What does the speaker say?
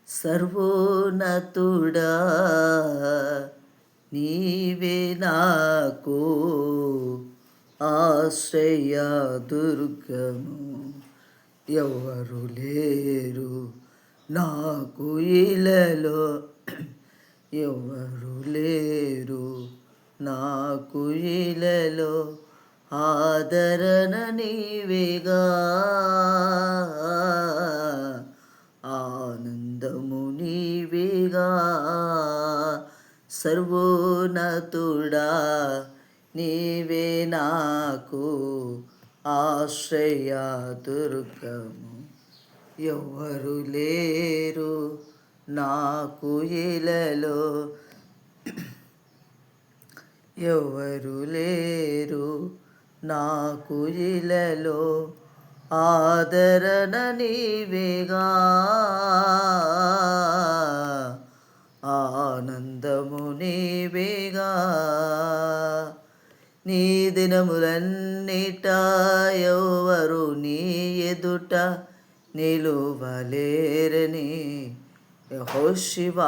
సర్వోన్నతుడా నీవే నాకు ఆశ్రయ దుర్గము. ఎవరు లేరు నాకు ఇలలో, ఎవరు లేరు నాకు ఇలలో, ఆదరణ నీవేగా, ఆనందము నీవేగా. సర్వోన్నతుడా నీవే నాకు ఆశ్రయ దుర్గము. ఎవరు లేరు నాకు ఇలలో, ఎవరు లేరు నాకు ఇలలో, ఆదరణ నీవేగా, ఆనందము నీవేగా. నీ దినములన్నిట ఎవరు నీ ఎదుట నిలువలేరని యెహోషువ